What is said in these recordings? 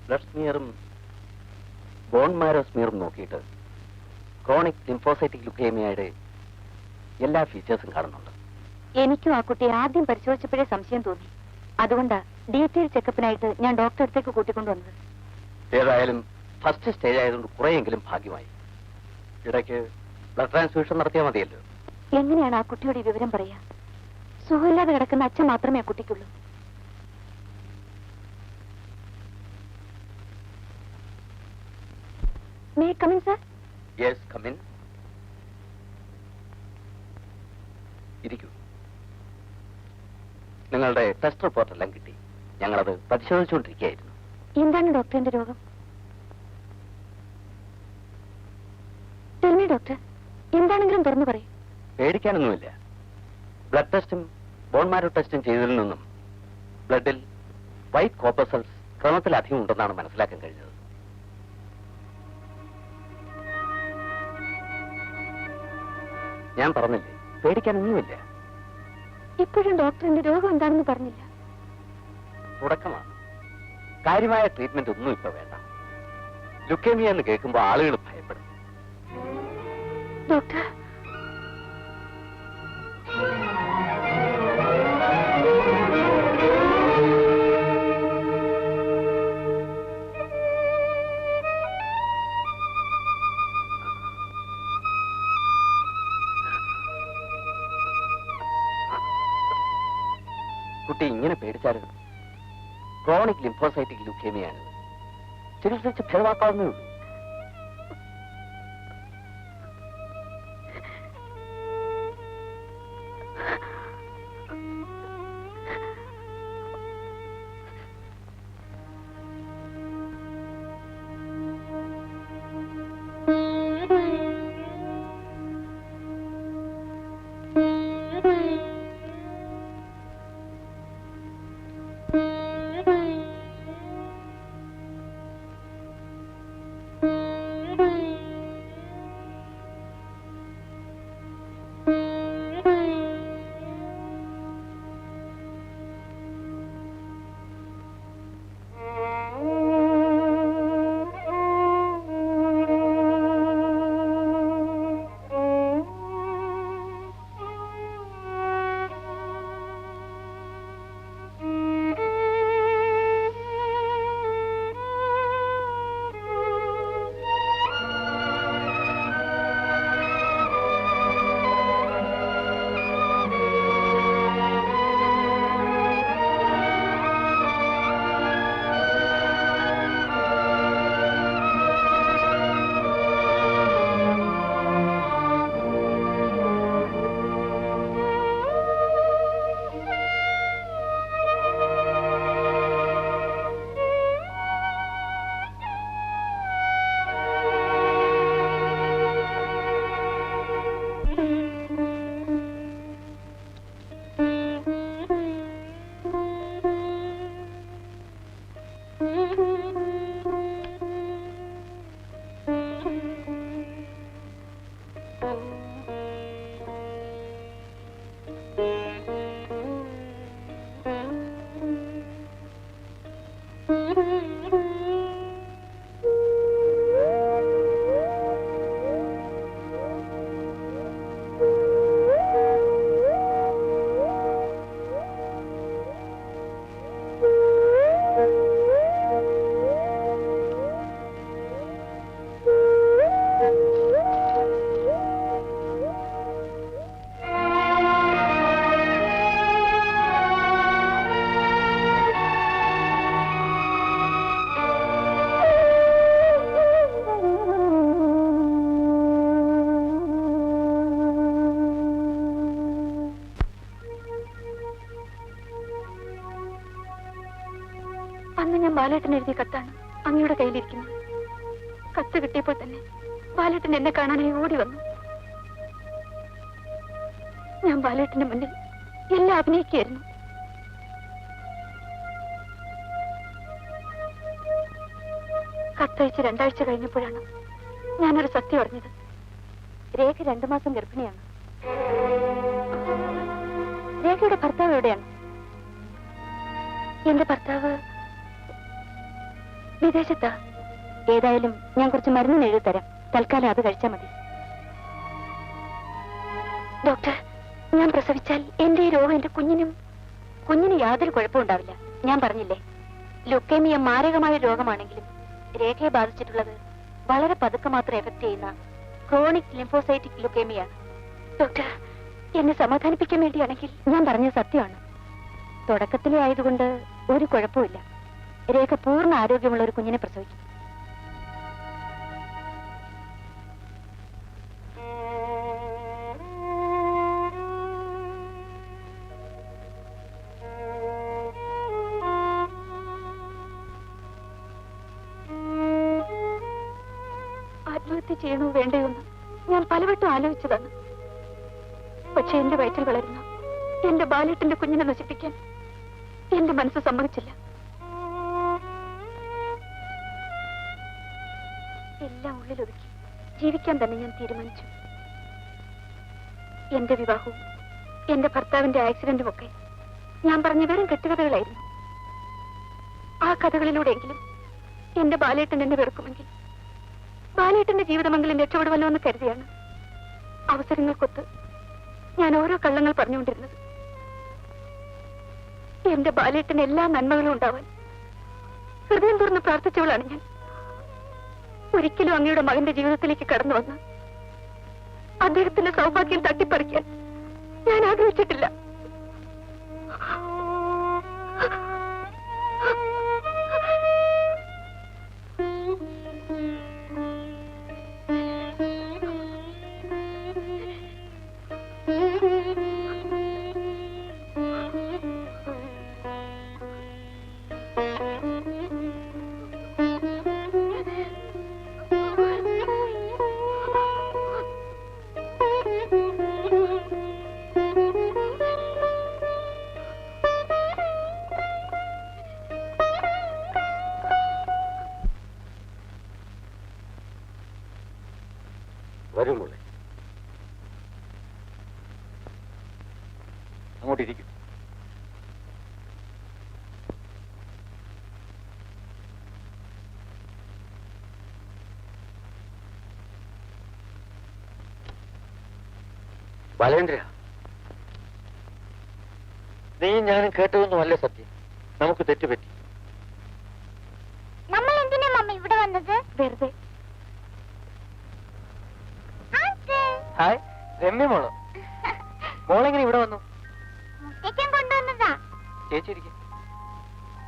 Blood സ്മിയറും bone marrow സ്മിയറും നോക്കിയിട്ട് chronic lymphocytic ലുക്കേമിയയുടെ എല്ലാ ഫീച്ചേഴ്സും കാണുന്നുണ്ട്. എനിക്കും ആ കുട്ടിയെ ആദ്യം പരിശോധിച്ചപ്പോഴേ സംശയം തോന്നി. അതുകൊണ്ടാ ഡീറ്റെയിൽ ചെക്കപ്പിനായിട്ട് ഞാൻ ഡോക്ടറെ അടുത്തേക്ക് കൂട്ടിക്കൊണ്ടുവന്നത്. ഏതായാലും ഫസ്റ്റ് സ്റ്റേജ് ആയതുകൊണ്ട് കുറെയെങ്കിലും ഭാഗ്യമായി. ഇടയ്ക്ക് ബ്ലഡ് ട്രാൻസ്ഫ്യൂഷൻ നടത്തിയാൽ മതിയല്ലോ. എങ്ങനെയാണ് ആ കുട്ടിയോട് ഈ വിവരം പറയാ? സുഖമില്ലാതെ കിടക്കുന്ന അച്ഛൻ മാത്രമേ ആ കുട്ടിക്കുള്ളൂ. May I come in, sir? Yes, come in. ഇരിക്കൂ. നിങ്ങളുടെ ടെസ്റ്റ് റിപ്പോർട്ട് എല്ലാം കിട്ടി. ഞങ്ങളത് പരിശോധിച്ചുകൊണ്ടിരിക്കുകയായിരുന്നു. എന്താണ് ഡോക്ടറിന്റെ രോഗം? ടെൽമി ഡോക്ടർ, എന്താണെങ്കിലും തുറന്നു പറയും. പേടിക്കാനൊന്നുമില്ല. ബ്ലഡ് ടെസ്റ്റും ബോൺ മാരോ ടെസ്റ്റും ചെയ്തതിൽ നിന്നും ബ്ലഡിൽ വൈറ്റ് കോർപ്പസൽസ് ക്രമത്തിലധികം ഉണ്ടെന്നാണ് മനസ്സിലാക്കാൻ കഴിഞ്ഞത്. ഞാൻ പറഞ്ഞില്ലേ, പേടിക്കാനൊന്നുമില്ല. ഇപ്പോഴും ഡോക്ടറിന്റെ രോഗം എന്താണെന്ന് പറഞ്ഞില്ല. തുടക്കമാണ്. കാര്യമായ ട്രീറ്റ്മെന്റ് ഒന്നും ഇപ്പൊ വേണ്ട. ലുക്കേമിയ എന്ന് കേൾക്കുമ്പോൾ ആളുകൾ ഭയപ്പെടും. ഡോക്ടർ, കുട്ടി ഇങ്ങനെ പേടിച്ചാലും ക്രോണിക് ലിംഫോസൈറ്റിക് ലുക്കേമിയാണ്. ചികിത്സിച്ച് ഭേദമാക്കാവുന്നേ ഉള്ളൂ. അന്ന് ഞാൻ ബാലേട്ടൻ എഴുതിയ കത്താണ് അങ്ങയുടെ കയ്യിലിരിക്കുന്നത്. കത്ത് കിട്ടിയപ്പോൾ തന്നെ ബാലേട്ടൻ എന്നെ കാണാനായി ഓടി വന്നു. ഞാൻ ബാലേട്ടന്റെ മുന്നിൽ എല്ലാം അഭിനയിക്കുകയായിരുന്നു. കത്തയച്ച് 2 ആഴ്ച കഴിഞ്ഞപ്പോഴാണ് ഞാനൊരു സത്യം അറിഞ്ഞത്. രേഖ 2 മാസം ഗർഭിണിയാണ്. രേഖയുടെ ഭർത്താവ് എവിടെയാണ്? എന്റെ ഭർത്താവ് വിദേശത്താ. ഏതായാലും ഞാൻ കുറച്ച് മരുന്ന് എഴുതി തരാം. തൽക്കാലം അത് കഴിച്ചാൽ മതി. ഡോക്ടർ, ഞാൻ പ്രസവിച്ചാൽ എന്റെ ഈ രോഗം എന്റെ കുഞ്ഞിന് യാതൊരു കുഴപ്പമുണ്ടാവില്ല. ഞാൻ പറഞ്ഞില്ലേ, ലുക്കേമിയ മാരകമായ രോഗമാണെങ്കിലും രേഖയെ ബാധിച്ചിട്ടുള്ളത് വളരെ പതുക്കെ മാത്രം എഫക്ട് ചെയ്യുന്ന ക്രോണിക് ലിംഫോസൈറ്റിക് ലുക്കേമിയാണ്. ഡോക്ടർ, എന്നെ സമാധാനിപ്പിക്കാൻ വേണ്ടിയാണെങ്കിൽ ഞാൻ പറഞ്ഞത് സത്യമാണ്. തുടക്കത്തിലേ ആയതുകൊണ്ട് ഒരു കുഴപ്പമില്ല. രേഖ പൂർണ്ണ ആരോഗ്യമുള്ള ഒരു കുഞ്ഞിനെ പ്രസവിക്കും. ആത്മഹത്യ ചെയ്യണോ വേണ്ടയോന്ന് ഞാൻ പലവട്ടം ആലോചിച്ചതാണ്. പക്ഷെ എന്റെ വയറ്റിൽ വളരുന്ന എന്റെ ബാലേട്ടന്റെ കുഞ്ഞിനെ നശിപ്പിക്കാൻ എന്റെ മനസ്സ് സമ്മതിച്ചില്ല. എല്ലാം ഉള്ളിലൊതുക്കി ജീവിക്കാൻ തന്നെ ഞാൻ തീരുമാനിച്ചു. എന്റെ വിവാഹവും എന്റെ ഭർത്താവിന്റെ ആക്സിഡന്റും ഒക്കെ ഞാൻ പറഞ്ഞ വെറും കെട്ടുകഥകളായിരുന്നു. ആ കഥകളിലൂടെയെങ്കിലും എന്റെ ബാലേട്ടൻ എന്നെ വെറുക്കുമെങ്കിൽ ബാലേട്ടന്റെ ജീവിതമെങ്കിലും രക്ഷപ്പെടുമല്ലോ എന്ന് കരുതിയാണ് അവസരങ്ങൾക്കൊത്ത് ഞാൻ ഓരോ കള്ളങ്ങൾ പറഞ്ഞുകൊണ്ടിരുന്നത്. എന്റെ ബാലേട്ടന് എല്ലാ നന്മകളും ഉണ്ടാവാൻ ഹൃദയം തുറന്ന് പ്രാർത്ഥിച്ചവളാണ് ഞാൻ. ഒരിക്കലും അങ്ങയുടെ മകന്റെ ജീവിതത്തിലേക്ക് കടന്നു വന്ന് അദ്ദേഹത്തിന്റെ സൗഭാഗ്യം തട്ടിപ്പറിക്കാൻ ഞാൻ ആഗ്രഹിച്ചിട്ടില്ല. വരുമുള്ളേ, അങ്ങോട്ടിരിക്കും. ബാലേന്ദ്ര, നീ ഞാനും കേട്ടതൊന്നും അല്ല സത്യം. നമുക്ക് തെറ്റുപറ്റി. നമ്മൾ എന്തിനാ മമ്മ ഇവിടെ വന്നത്? വെറുതെ. ഹായ്, രമ്യ മോളോ? മോളെങ്ങനെ ഇവിടെ വന്നു? മുട്ടയ്ക്കാൻ കൊണ്ടുവന്നതാ. ചേച്ചി ഇരിക്കും.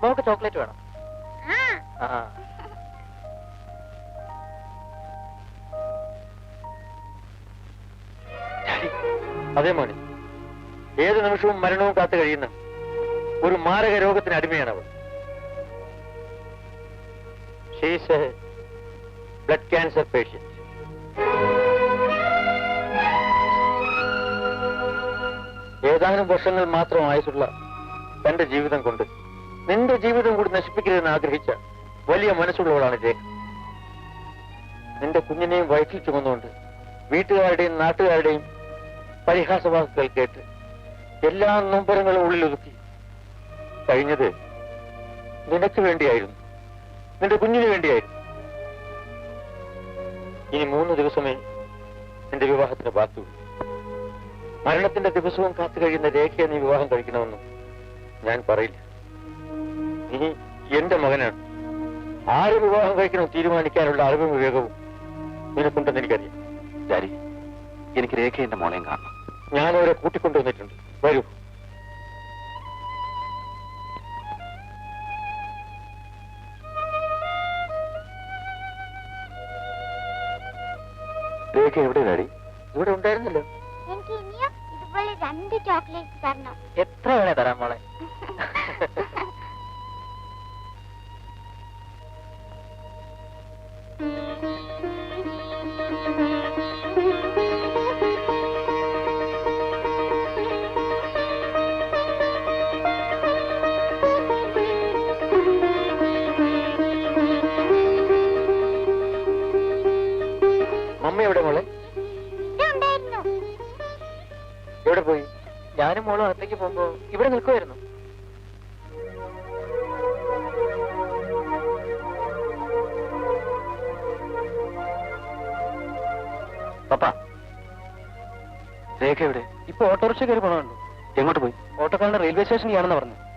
മോൾക്ക് ചോക്ലേറ്റ് വേണം? ആ, അതേ മോനെ, ഏത് നിമിഷവും മരണവും കാത്തു കഴിയുന്ന ഒരു മാരക രോഗത്തിന് അടിമയാണ് അവൾ. She's A blood cancer patient. ഏതാനും വർഷങ്ങൾ മാത്രം ആയുസുള്ള തന്റെ ജീവിതം കൊണ്ട് നിന്റെ ജീവിതം കൂടി നശിപ്പിക്കരുതെന്ന് ആഗ്രഹിച്ച വലിയ മനസ്സുള്ളവളാണ് രേഖ. നിന്റെ കുഞ്ഞിനെയും വയറ്റിൽ ചുമന്നുകൊണ്ട് വീട്ടുകാരുടെയും നാട്ടുകാരുടെയും പരിഹാസവാക്കുകൾ കേട്ട് എല്ലാ നൊമ്പരങ്ങളും ഉള്ളിലൊതുക്കി കഴിഞ്ഞത് നിനക്ക് വേണ്ടിയായിരുന്നു, നിന്റെ കുഞ്ഞിന് വേണ്ടിയായിരുന്നു. ഇനി 3 ദിവസമേ നിന്റെ വിവാഹത്തിന് ബാക്കിയുള്ളൂ. മരണത്തിന്റെ ദിവസവും കാത്തു കഴിയുന്ന രേഖയെ നീ വിവാഹം കഴിക്കണമെന്നും ഞാൻ പറയില്ല. നീ എന്റെ മകനാണ്. ആര് വിവാഹം കഴിക്കണം തീരുമാനിക്കാനുള്ള അറിവും വിവേകവും നിനക്കുണ്ടെന്ന് എനിക്കറിയാം. ഡാഡി, എനിക്ക് രേഖ എന്റെ മോളെയും കാണണം. ഞാൻ അവരെ കൂട്ടിക്കൊണ്ടുവന്നിട്ടുണ്ട്. വരൂ. രേഖ എവിടെ ഡാഡി? ഇവിടെ ഉണ്ടായിരുന്നല്ലോ. എനിക്ക് ഇനിയും ഇതുപോലെ 2 ചോക്ലേറ്റ് തരണം. എത്ര വേണേ തരാം മോളെ. മമ്മ എവിടെ മോളെ? ഉണ്ടായിരുന്നു. എവിടെ പോയി? ഞാനും മോളും അകത്തേക്ക് പോകുമ്പോ ഇവിടെ നിൽക്കുമായിരുന്നു. പപ്പ, രേഖ എവിടെ? ഇപ്പൊ ഓട്ടോറിക്ഷ കയറി പോണുണ്ടോ? എങ്ങോട്ട് പോയി? ഓട്ടോക്കാരന്റെ റെയിൽവേ സ്റ്റേഷനിലാണെന്ന് പറഞ്ഞു.